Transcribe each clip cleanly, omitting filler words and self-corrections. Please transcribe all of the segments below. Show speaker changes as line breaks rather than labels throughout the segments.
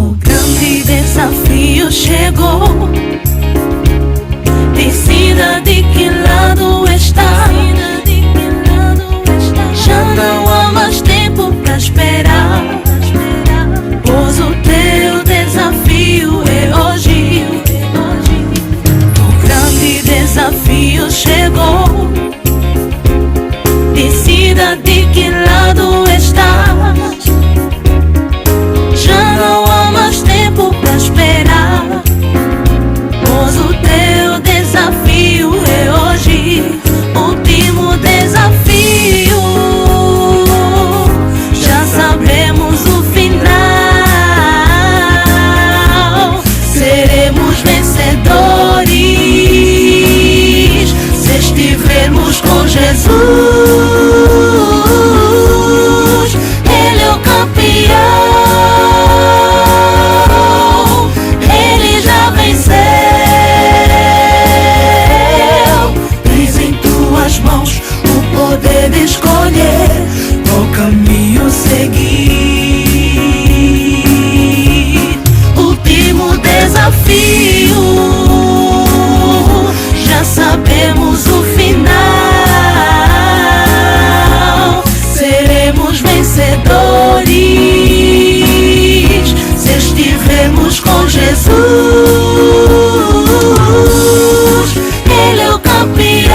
O grande desafio chegou. Decida de que lado está. Já não há mais tempo pra esperar, pois o teu desafio é hoje. O grande desafio chegou. Decida de que lado estás. Já não há mais tempo pra esperar, pois o teu desafio é hoje. Último desafio. Já sabemos o final. Seremos vencedores se estivermos com Jesus. Ele é o campeão. Ele já venceu. Tens em tuas mãos o poder de escolher qual caminho seguir. Último desafio. Já sabemos o final. Seremos vencedores se estivermos com Jesus. Ele é o campeão.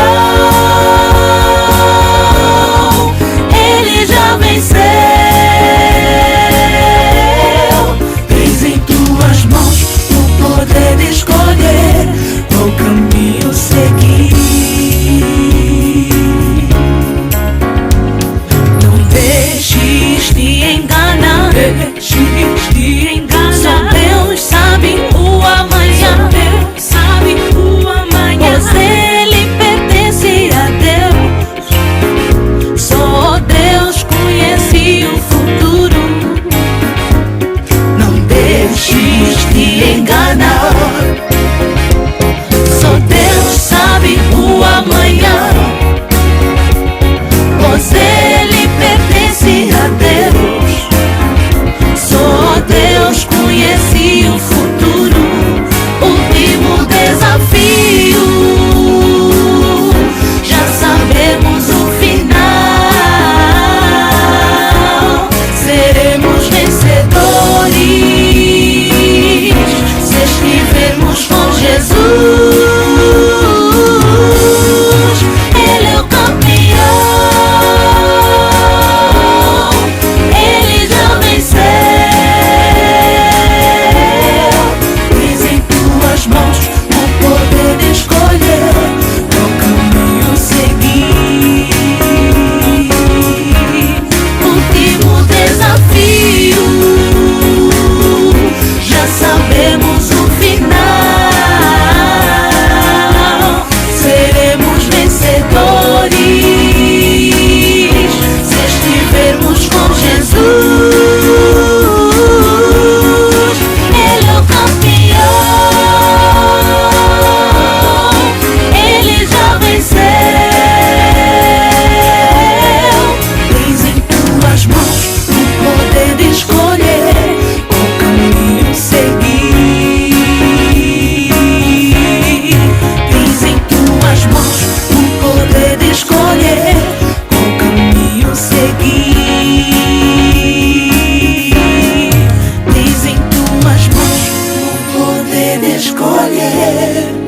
Ele já venceu. Tens em tuas mãos o poder de escolher qual caminho seguir. Não deixes de enganar. Só Deus sabe o amanhã. Pois Ele pertence a Deus. Só Deus conhece o futuro. Não deixes de enganar. Só Deus sabe o amanhã, pois Ele pertence a Deus. Só Deus conhece o futuro. Último desafio. Já sabemos o final. Seremos vencedores se estivermos com Jesus. Ele é o campeão. Ele já venceu. Tens em tuas mãos o poder de escolher qual caminho seguir. Último desafio. Já sabemos o final. Seremos vencedores se estivermos com Jesus. Ele é o campeão. Ele já venceu. Tens em tuas mãos o poder de escolher qual caminho seguir. Tens em tuas mãos o poder de escolher qual caminho seguir. Tens em tuas mãos o poder de escolher